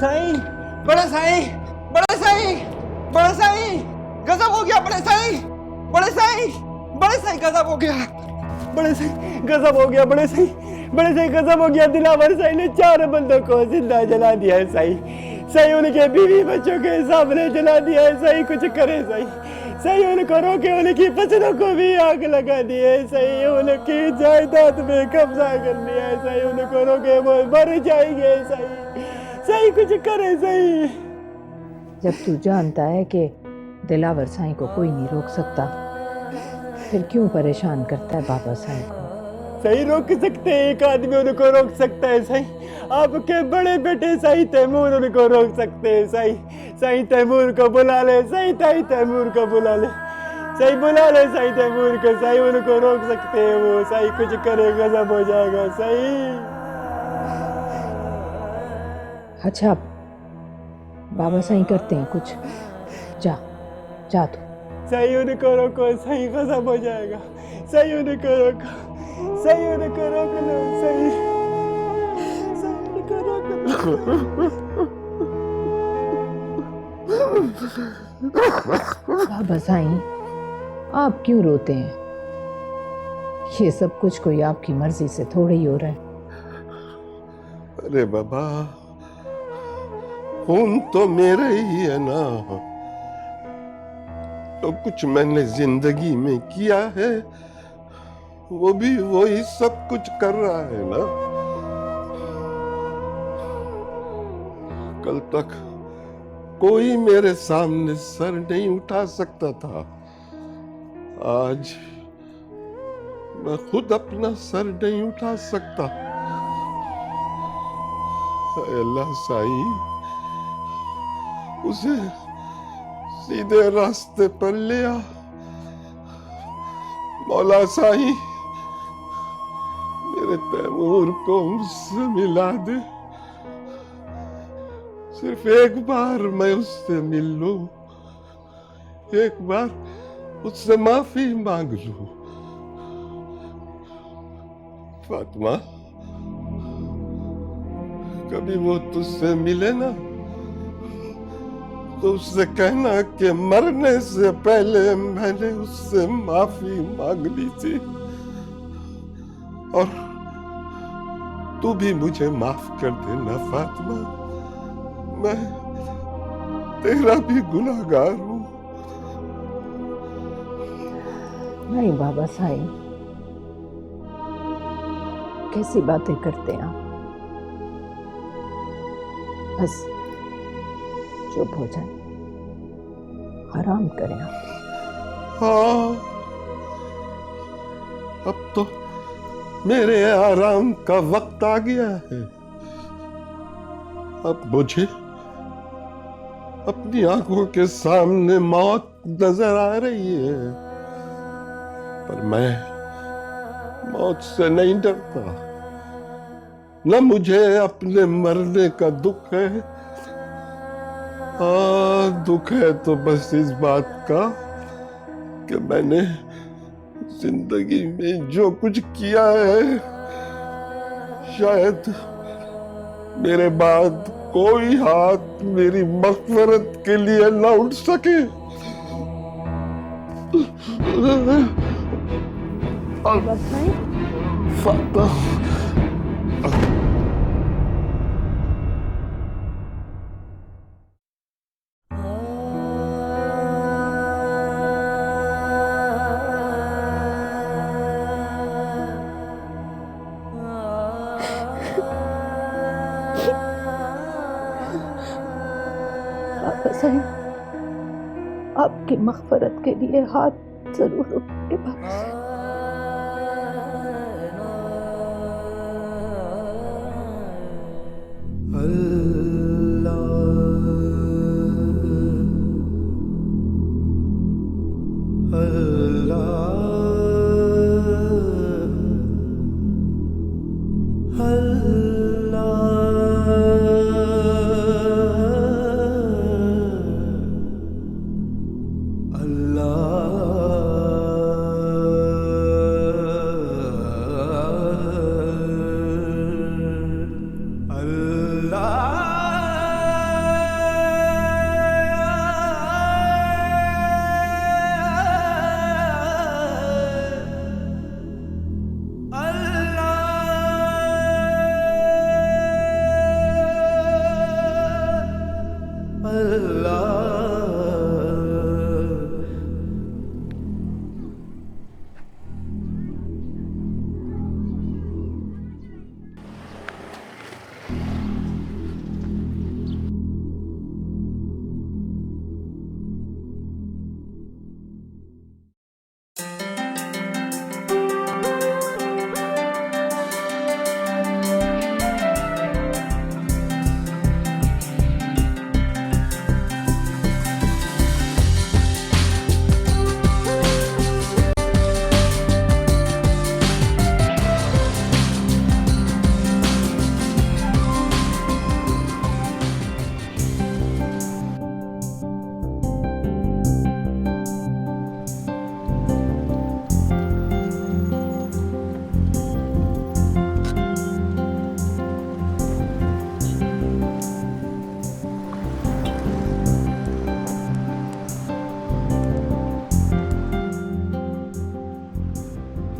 साईं, बड़े साईं, बड़े साईं, बड़े साईं, गजब हो गया बड़े साईं, बड़े साईं, बड़े साईं गजब हो गया, बड़े साईं गजब हो गया, बड़े साईं, बड़े साईं गजब हो गया। दिलावर साईं ने 4 बंदों को जिंदा जला दिया है साईं। साईं उनके बीवी बच्चों के सामने जला दिया है साईं। कुछ करे साईं, साईं उनको रोके, उनकी फसलों को भी आग लगा दी है साईं। उनकी जायदाद में कब्जा कर लिया है साईं। उनको रोके वो मर जाएंगे साईं। साईं कुछ करे साईं। जब तू जानता है कि दिलावर साईं को कोई नहीं रोक सकता, फिर क्यों परेशान करता है बाबा साईं को? सही रोक सकते हैं, एक आदमी उनको रोक सकता है साईं। आपके बड़े बेटे साईं तैमूर उनको रोक सकते हैं साईं। साईं तैमूर को बुला ले साईं, ताई तैमूर को बुला ले साईं, बुला ले साईं तैमूर को साईं, उनको रोक सकते हैं वो साईं। कुछ करे गजब हो जाएगा साईं। अच्छा बाबा साईं करते हैं कुछ, जा जा तू। साईं उनको रोको साईं, गजब हो जाएगा साईं। उनको रोको साईं, उनको रोक लो साईं, साईं उनको रोक लो। बाबा साईं आप क्यों रोते हैं? ये सब कुछ कोई आपकी मर्जी से थोड़ी ही हो रहा है। अरे बाबा, खून तो मेरे ही है ना। तो कुछ मैंने जिंदगी में किया है, वो भी वही सब कुछ कर रहा है ना। कल तक कोई मेरे सामने सर नहीं उठा सकता था, आज मैं खुद अपना सर नहीं उठा सकता। अल्लाह साईं, उसे सीधे रास्ते पर ले आ। मौला साईं, मेरे तैमूर को मुझसे मिला दे। सिर्फ एक बार मैं उससे मिल लूं, एक बार उससे माफी मांग लूं। फातिमा, कभी वो तुझसे मिले ना तो उससे कहना कि मरने से पहले मैंने उससे माफी मांग ली थी, और तू भी मुझे माफ कर देना फातिमा। मैं तेरा भी गुनाहगार हूं। नहीं बाबा साईं, कैसी बातें करते हैं आप? बस चुप हो जाए, आराम करें आप। हाँ, अब तो मेरे आराम का वक्त आ गया है। अब मुझे अपनी आंखों के सामने मौत नजर आ रही है, पर मैं मौत से नहीं डरता। न मुझे अपने मरने का दुख है। दुख है तो बस इस बात का कि मैंने जिंदगी में जो कुछ किया है, शायद मेरे बाद कोई हाथ मेरी मग़फ़िरत के लिए न उठ सके। बाबा साईं, फातिमा, बाबा साईं आपकी मग़फ़िरत के लिए हाथ जरूर उठाए बाबा साईं। Allah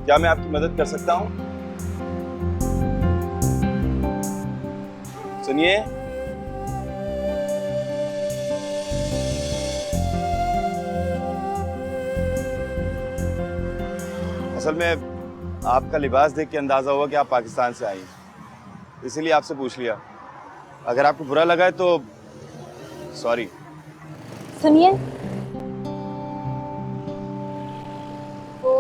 क्या मैं आपकी मदद कर सकता हूं? सुनिए, असल में आपका लिबास देख के अंदाजा हुआ कि आप पाकिस्तान से आई हैं, इसीलिए आपसे पूछ लिया। अगर आपको बुरा लगा है तो सॉरी। सुनिए, वो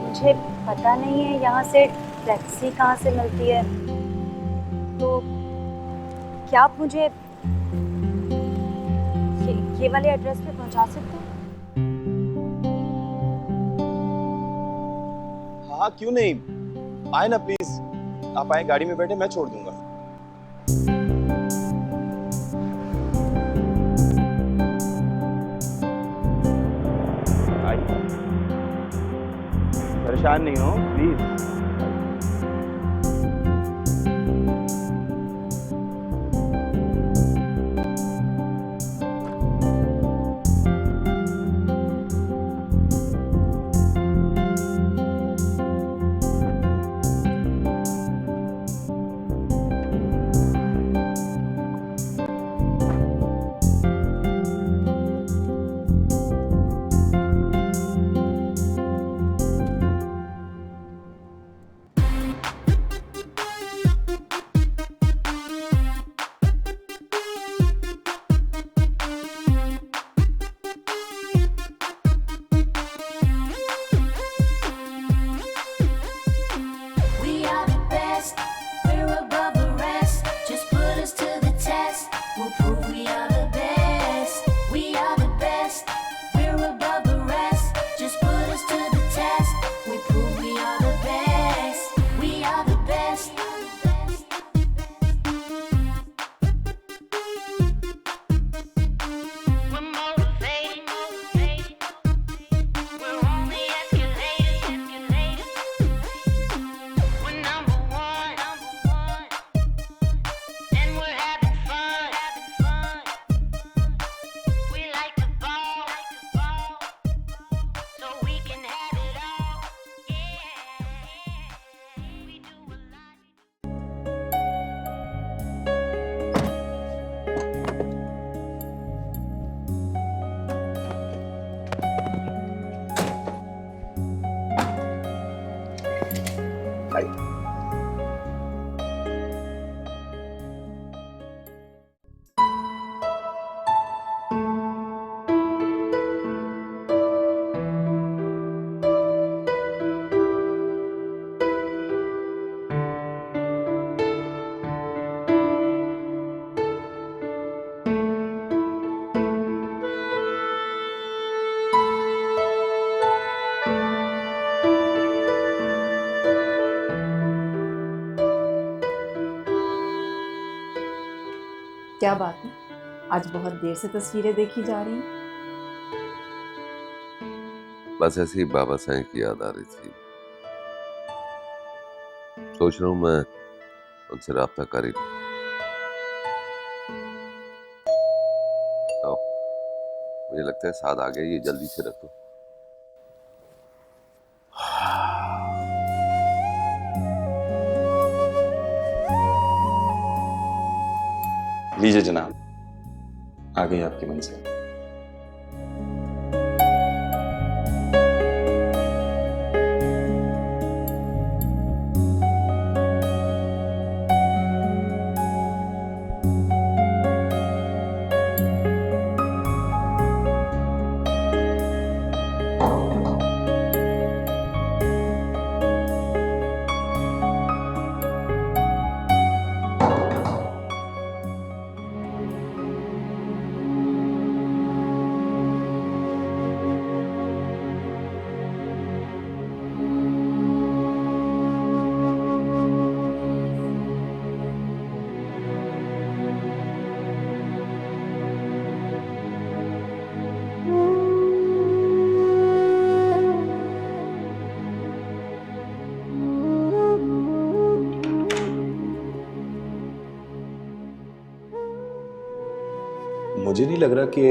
मुझे पता नहीं है यहाँ से टैक्सी कहाँ से मिलती है, तो क्या आप मुझे ये वाले एड्रेस पे पहुँचा सकते हैं? हाँ, क्यों नहीं, आए ना प्लीज। आप आए, गाड़ी में बैठे, मैं छोड़ दूंगा। आइए, परेशान नहीं हो please. We are the best, we're above the rest. Just put us to the test, we'll prove we are the best. We are the best, we're above the rest. Just put us to the test, we prove we are the best. We are the best. We're motivated, we're only escalating. We're number one, and we're having fun. We like the ball, so we can have it all. Yeah, we do a lot. क्या बात है, आज बहुत देर से तस्वीरें देखी जा रही हैं। बस ऐसे ही बाबा साईं की याद आ रही थी। सोच रहा हूँ मैं उनसे राब्ता कर ही लूं। आओ, मुझे लगता है साथ आ गया, ये जल्दी से रख दो। लीजिए जनाब, आ गई आपकी मंजिल। मुझे नहीं लग रहा कि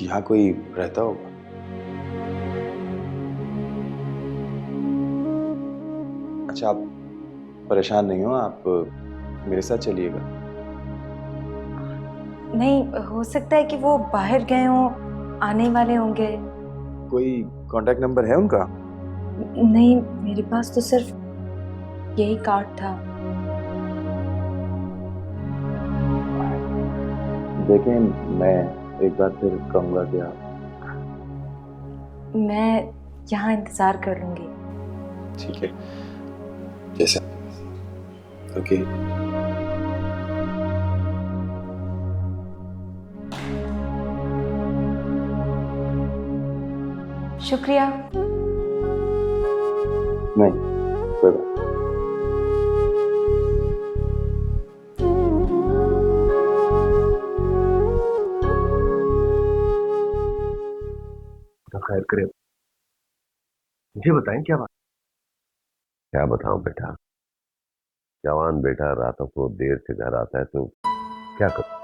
यहाँ कोई रहता होगा। अच्छा, आप परेशान नहीं हो, आप मेरे साथ चलिएगा। नहीं, हो सकता है कि वो बाहर गए हों, आने वाले होंगे। कोई कांटेक्ट नंबर है उनका? नहीं, मेरे पास तो सिर्फ यही कार्ड था। देखें, मैं एक बार फिर कहूँगा कि आप, मैं यहाँ इंतज़ार कर लूँगी। ठीक है, जैसा। ओके। शुक्रिया। नहीं, कोई बात। तो खैर करे, मुझे बताएं क्या बात। क्या बताऊं बेटा, जवान बेटा रातों को देर से घर आता है तो क्या करूं।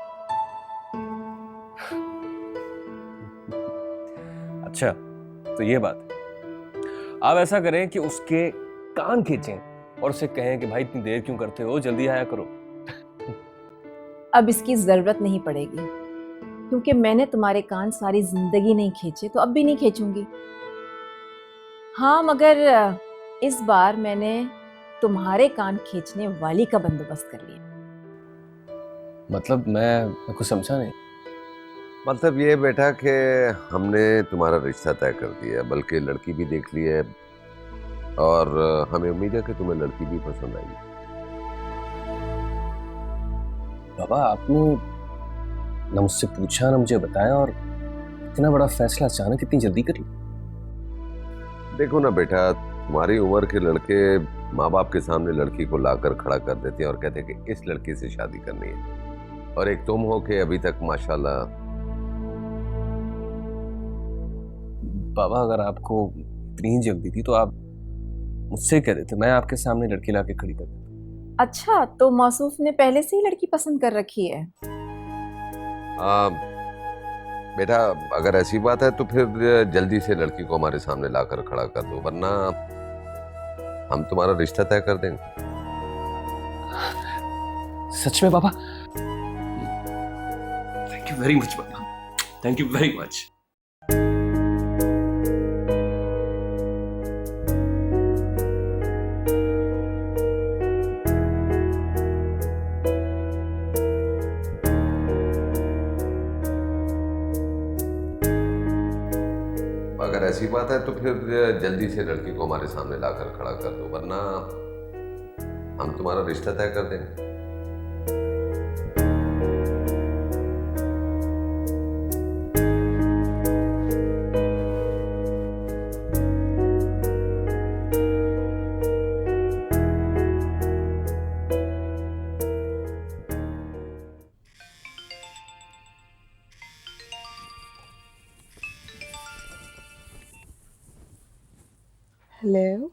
अच्छा, तो ये बात है। आप ऐसा करें कि उसके कान खींचें और उसे कहें कि भाई इतनी देर क्यों करते हो, जल्दी आया करो। अब इसकी जरूरत नहीं पड़ेगी, क्योंकि मैंने तुम्हारे कान सारी जिंदगी नहीं खींचे, तो अब भी नहीं खींचूंगी। हाँ, मगर इस बार मैंने तुम्हारे कान खींचने वाली का बंदोबस्त कर लिया। मतलब मैं कुछ समझा नहीं। मतलब ये बेटा कि हमने तुम्हारा रिश्ता तय कर दिया, बल्कि लड़की भी देख ली है और हमें उम्मीद है कि तुम्हें लड़की भी पसंद आई। बाबा, आपने ना मुझसे पूछा ना मुझे बताया, और इतना बड़ा फैसला अचानक इतनी जल्दी कर लिया। देखो ना बेटा, तुम्हारी उम्र के लड़के माँ बाप के सामने लड़की को लाकर खड़ा कर देते हैं और कहते हैं कि इस लड़की से शादी करनी है, और एक तुम हो कि अभी तक माशाल्लाह। बाबा, अगर आपको इतनी जल्दी थी तो आप मुझसे कह देते, मैं आपके सामने लड़की लाके खड़ी कर देता। अच्छा, तो मौसूफ ने पहले से ही लड़की पसंद कर रखी है? बेटा, अगर ऐसी बात है तो फिर जल्दी से लड़की को हमारे सामने लाकर खड़ा कर दो, वरना हम तुम्हारा रिश्ता तय कर देंगे। सच में बाबा? थैंक यू वेरी मच बाबा, थैंक यू वेरी मच। अगर ऐसी बात है तो फिर जल्दी से लड़की को हमारे सामने लाकर खड़ा कर दो, वरना हम तुम्हारा रिश्ता तय कर देंगे। हेलो।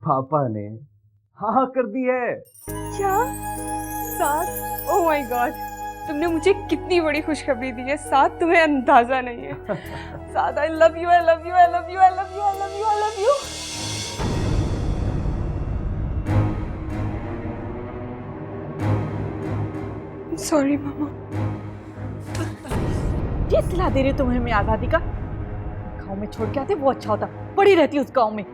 पापा ने हाँ कर दी है। क्या? साथ? ओह माय गॉड, तुमने मुझे कितनी बड़ी खुशखबरी दी है साथ, तुम्हें अंदाजा नहीं है। साथ, I love you, I love you, I love you, I love you, I love you, I love you. Sorry मामा। ये सिला दे रही तुम्हें मैं आजादी का? गाँव में छोड़ के आते वो अच्छा होता, पड़ी रहती उस गाँव में।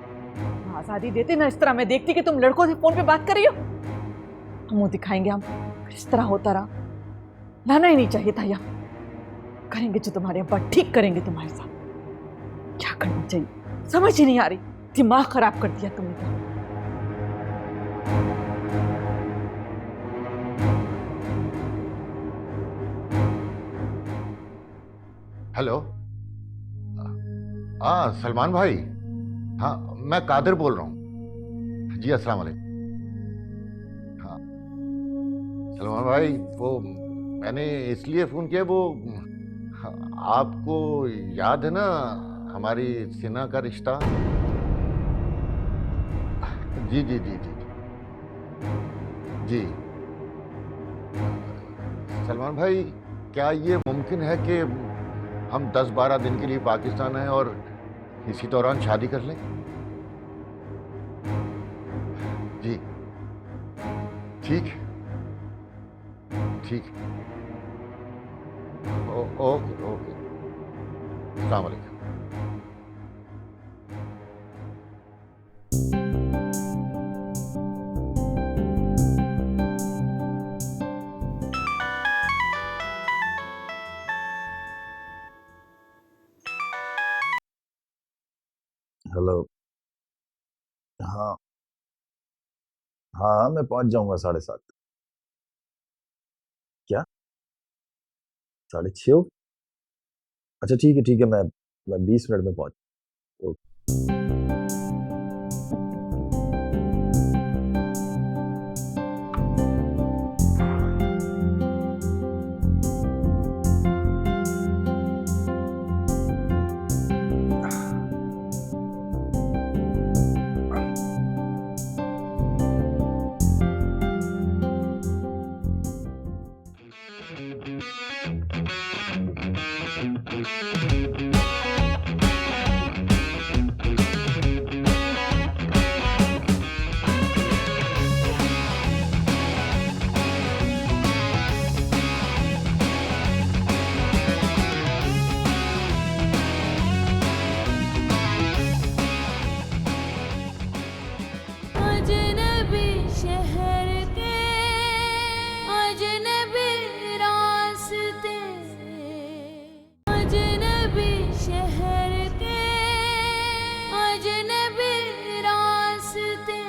आजादी देते ना इस तरह मैं देखती कि तुम लड़कों से फोन पे बात कर रही हो। हम मुंह दिखाएंगे हम, इस तरह होता रहा लाना ही नहीं चाहिए था यहाँ। करेंगे जो तुम्हारे अब्बा ठीक करेंगे तुम्हारे साथ। क्या करना चाहिए समझ ही नहीं आ रही, दिमाग खराब कर दिया तुमने तो। हेलो, हाँ सलमान भाई, हाँ मैं कादिर बोल रहा हूँ जी। अस्सलाम वालेकुम। हाँ सलमान भाई, वो मैंने इसलिए फोन किया, वो आपको याद है ना हमारी सिन्हा का रिश्ता? जी जी जी जी जी। सलमान भाई, क्या ये मुमकिन है कि हम 10-12 दिन के लिए पाकिस्तान आए और इसी दौरान शादी कर लें? जी ठीक ठीक। ओके ओके, अस्सलाम वालेकुम। हेलो। हाँ हाँ, मैं पहुंच जाऊंगा 7:30। क्या 6:30 हो? अच्छा ठीक है, मैं 20 मिनट में पहुंच। ओके। अजनबी शहर के अजनबी रास्ते, अजनबी शहर के अजनबी रास्ते।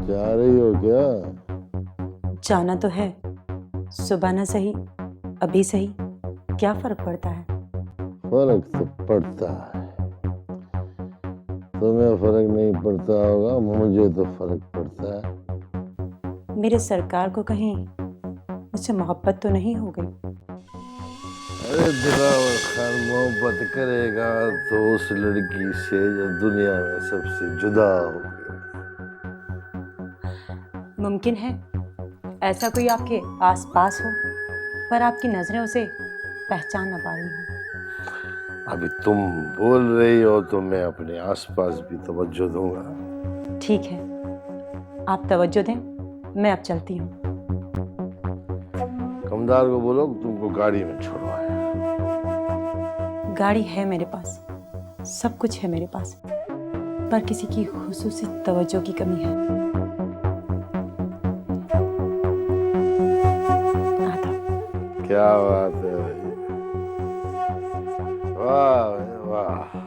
जा रही हो क्या? जाना तो है, सुबह ना सही अभी सही, क्या फर्क पड़ता है? फर्क तो पड़ता है, तुम्हें फर्क नहीं पड़ता होगा, मुझे तो फर्क पड़ता है। मेरे सरकार को कहीं मुझसे मोहब्बत तो नहीं हो गई? अरे दिलावर खान मोहब्बत करेगा तो उस लड़की से जो दुनिया में सबसे जुदा हो गया। मुमकिन है ऐसा कोई आपके आसपास हो, पर आपकी नजरें उसे पहचान न पा रही हो। अभी तुम बोल रही हो तो मैं अपने आसपास भी तवज्जो दूंगा। ठीक है, आप तवज्जो दें, मैं अब चलती हूँ। कमदार को बोलो कि तुमको गाड़ी में छोड़वाए। गाड़ी है मेरे पास, सब कुछ है मेरे पास, पर किसी की खुसूसी तवज्जो की कमी है। क्या बात है भाई, वाह भाई, वाह।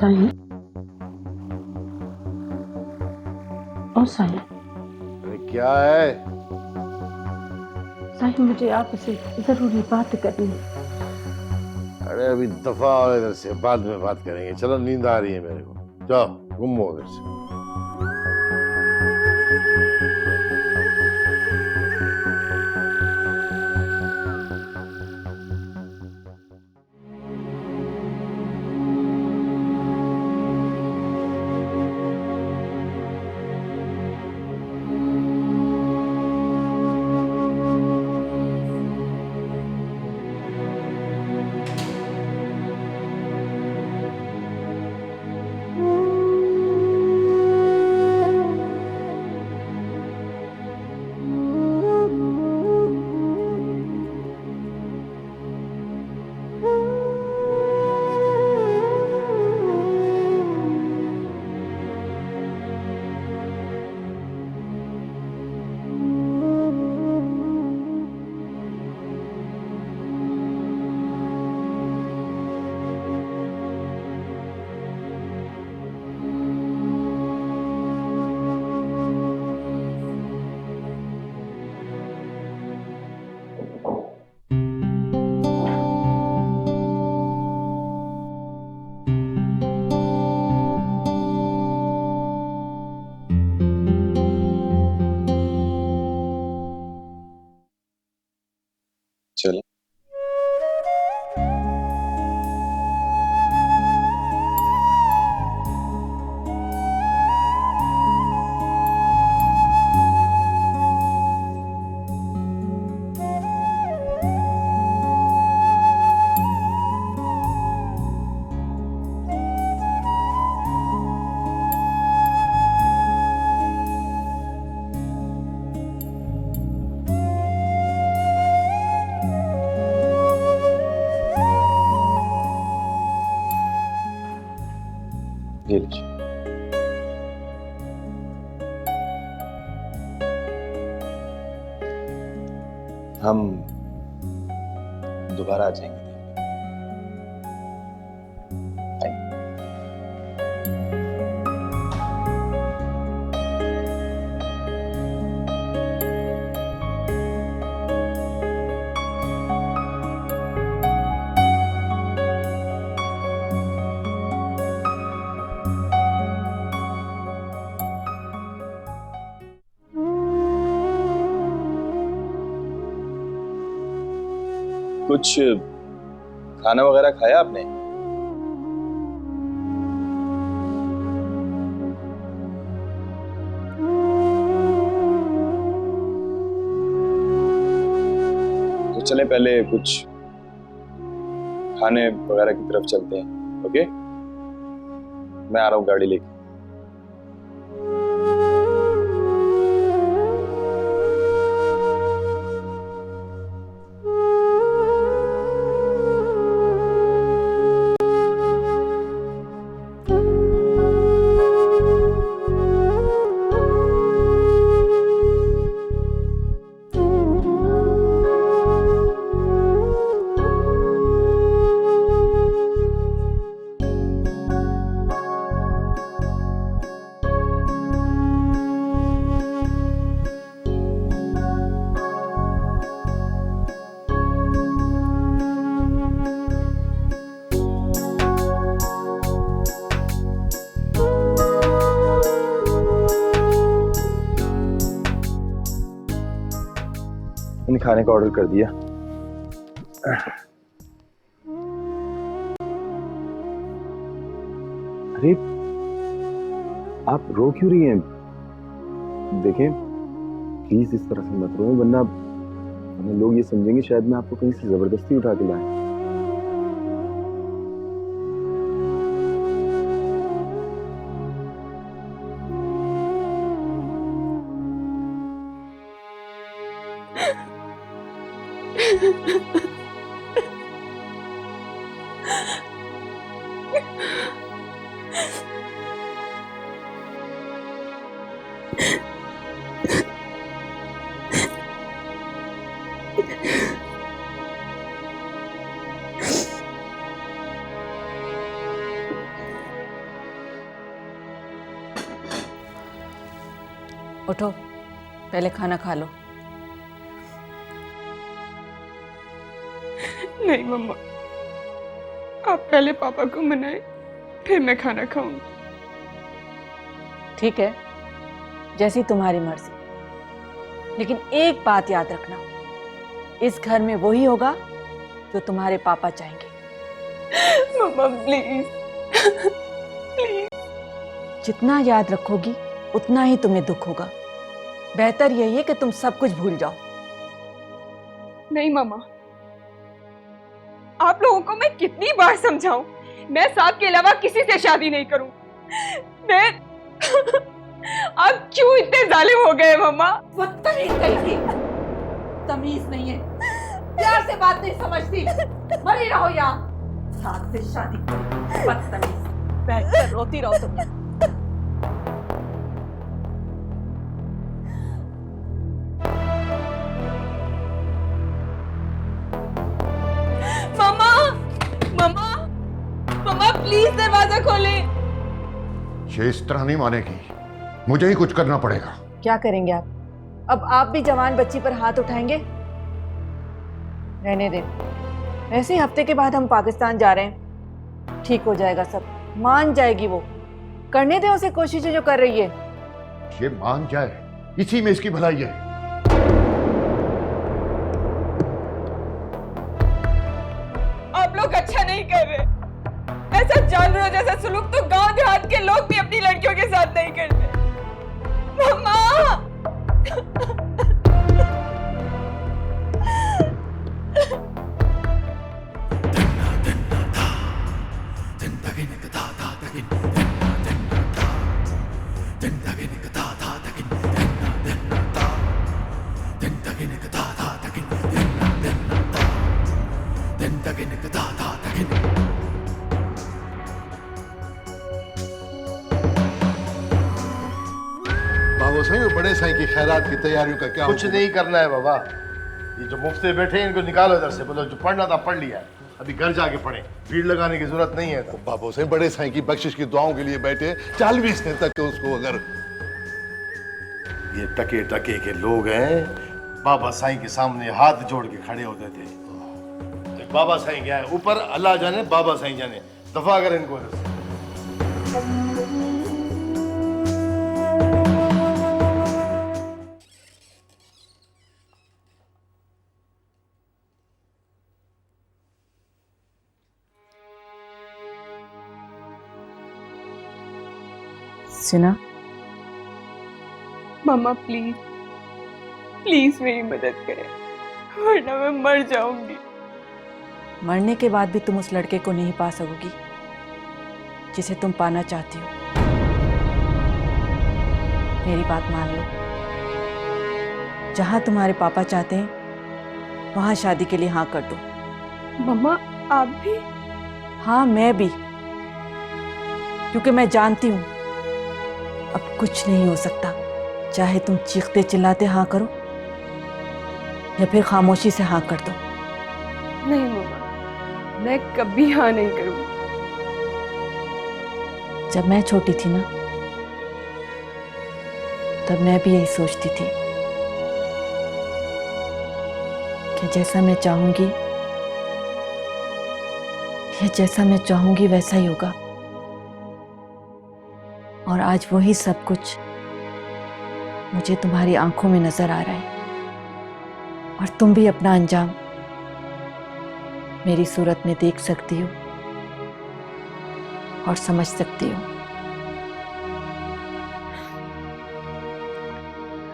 साईं, और साईं, अरे क्या है? साईं मुझे आपसे जरूरी बात करनी है। अरे अभी दफा हो इधर से, बाद में बात करेंगे। चलो, नींद आ रही है मेरे को। जाओ घूमो उधर से। चलो। ये लीजिए। हम दोबारा आ जाएंगे। कुछ खाना वगैरह खाया आपने? तो चलें पहले कुछ खाने वगैरह की तरफ चलते हैं। ओके, मैं आ रहा हूँ गाड़ी लेके। मैंने खाने का ऑर्डर कर दिया। अरे आप रो क्यों रही हैं? देखें प्लीज इस तरह से मत रो, वरना लोग ये समझेंगे शायद मैं आपको कहीं से जबरदस्ती उठा के लाया। उठो, पहले खाना खा लो। नहीं मम्मा, आप पहले पापा को मनाए, फिर मैं खाना खाऊंगी। ठीक है, जैसी तुम्हारी मर्जी, लेकिन एक बात याद रखना, इस घर में वही होगा जो तुम्हारे पापा चाहेंगे। मम्मा प्लीज प्लीज। जितना याद रखोगी उतना ही तुम्हें दुख होगा। बेहतर यही है कि तुम सब कुछ भूल जाओ। नहीं मम्मा, आप लोगों को मैं कितनी बार समझाऊं, मैं साहब के अलावा किसी से शादी नहीं करूं। मैं आप क्यों इतने जालिम हो गए मम्मा? बदतमीज कहीं, तमीज नहीं है, प्यार से बात नहीं समझती, मरी रहो यहाँ। साथ से शादी करो, बदतमीज, बैठकर रोती रहो तुम। मम्मा मम्मा मम्मा प्लीज दरवाजा खोले। ये इस तरह नहीं मानेगी, मुझे ही कुछ करना पड़ेगा। क्या करेंगे आप? अब आप भी जवान बच्ची पर हाथ उठाएंगे? रहने दें, वैसे ही हफ्ते के बाद हम पाकिस्तान जा रहे हैं, ठीक हो जाएगा सब, मान जाएगी वो। करने दें उसे कोशिशें जो कर रही है। ये मान जाए, इसी में इसकी भलाई है। आप लोग अच्छा नहीं कर रहे। ऐसा जानवरों जैसा सलूक तो गांव देहात के लोग भी अपनी लड़कियों के साथ नहीं करते। मम्मा बाबू सही में बड़े साईं की खैरात की तैयारियों का क्या? कुछ नहीं करना है बाबा, ये जो मुफ्ते बैठे हैं इनको निकालो इधर से। बोलो जो पढ़ना था पढ़ लिया, अभी घर जाके पढ़े, भीड़ लगाने की जरूरत नहीं है। तो बाबू सही बड़े साईं की बख्शिश की दुआओं के लिए बैठे 40 दिन तक उसको अगर ये टके टके के लोग हैं, बाबा साईं के सामने हाथ जोड़ के खड़े होते थे। तो बाबा साईं क्या है ऊपर, अल्लाह जाने बाबा साईं जाने, दफा कर इनको इधर से। सुना? मम्मा प्लीज प्लीज मेरी मदद करें, वरना मैं मर जाऊंगी। मरने के बाद भी तुम उस लड़के को नहीं पा सकोगी जिसे तुम पाना चाहती हो। मेरी बात मान लो, जहां तुम्हारे पापा चाहते हैं वहां शादी के लिए हाँ कर दो। मम्मा आप भी? हाँ मैं भी, क्योंकि मैं जानती हूं अब कुछ नहीं हो सकता, चाहे तुम चीखते चिल्लाते हाँ करो या फिर खामोशी से हाँ कर दो। नहीं मम्मा, मैं कभी हाँ नहीं करूंगी। जब मैं छोटी थी ना, तब मैं भी यही सोचती थी कि जैसा मैं चाहूंगी या जैसा मैं चाहूंगी वैसा ही होगा। और आज वही सब कुछ मुझे तुम्हारी आंखों में नजर आ रहा है, और तुम भी अपना अंजाम मेरी सूरत में देख सकती हो और समझ सकती हो।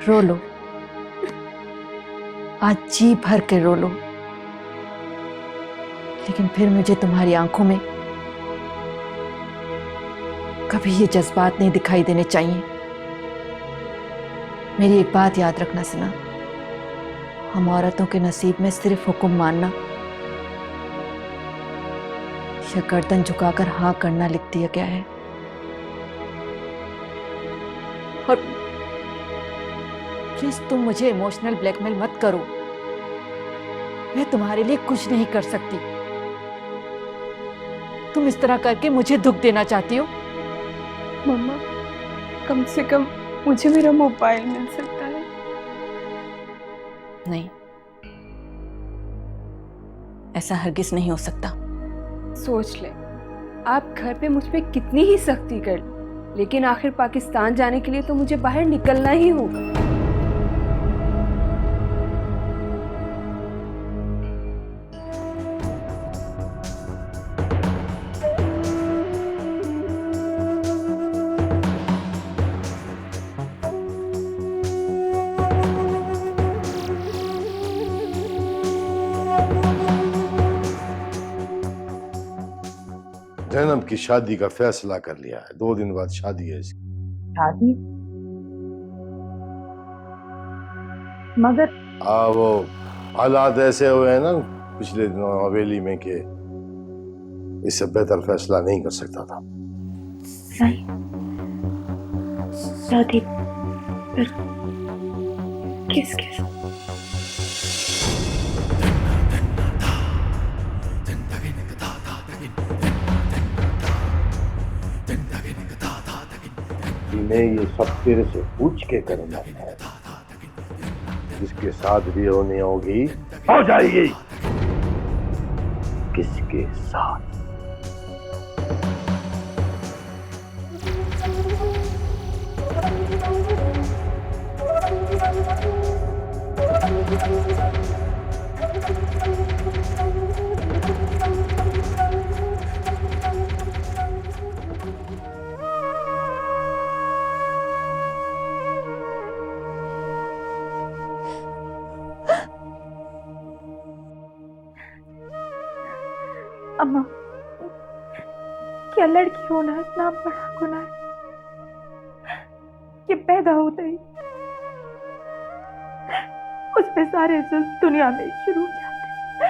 रो लो, आज जी भर के रो लो, लेकिन फिर मुझे तुम्हारी आंखों में कभी ये जज्बात नहीं दिखाई देने चाहिए। मेरी एक बात याद रखना सना, हम औरतों के नसीब में सिर्फ हुक्म मानना या गर्दन झुकाकर हाँ करना लिख दिया गया है। और प्लीज तुम मुझे इमोशनल ब्लैकमेल मत करो, मैं तुम्हारे लिए कुछ नहीं कर सकती। तुम इस तरह करके मुझे दुख देना चाहती हो। मम्मा कम से कम मुझे मेरा मोबाइल मिल सकता है? नहीं, ऐसा हरगिज नहीं हो सकता। सोच ले, आप घर पे मुझ पे कितनी ही सख्ती कर, लेकिन आखिर पाकिस्तान जाने के लिए तो मुझे बाहर निकलना ही होगा। जैनब की शादी का फैसला कर लिया है, 2 दिन बाद शादी है इसकी। शादी? मगर वो हालात ऐसे हुए हैं ना पिछले दिनों हवेली में कि इससे बेहतर फैसला नहीं कर सकता था। सही शादी पर किस मैं ये सब तेरे से पूछ के करना है। जिसके साथ भी होनी होगी हो जाएगी। किसके साथ? अम्मा, क्या लड़की होना इतना बड़ा गुनाह है कि पैदा होते ही उस पे सारे जुल्म दुनिया में शुरू हो जाते।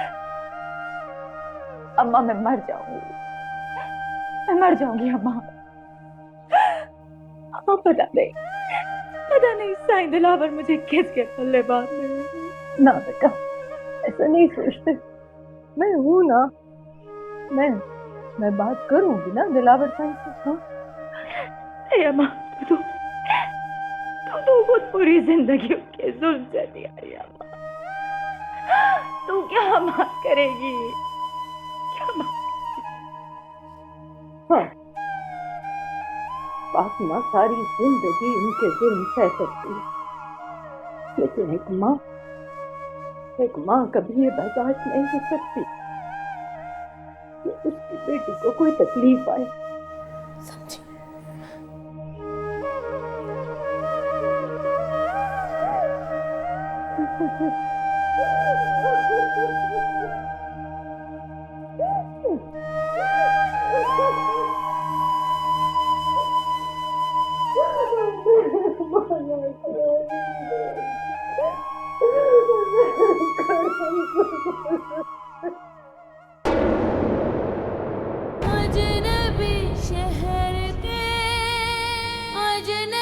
अम्मा, मैं मर जाऊंगी अम्मा। अम्मा, पता नहीं साईं दिलावर मुझे किसके पल्ले बात नहीं। ना बेटा, ऐसा नहीं सोचते। मैं हूं ना, मैं बात करूंगी ना दिलावर साईं से। हाँ अम्मा, तो बहुत पूरी जिंदगी के जुल्म से आई अम्मा। तू क्या माफ करेगी? क्या माफ? हाँ, फातिमा सारी जिंदगी इनके जुल्म सह सकती है, लेकिन एक माँ कभी ये बर्दाश्त नहीं कर सकती कि उसकी बेटी को कोई तकलीफ आए। समझी? अजनबी शहर के अजनबी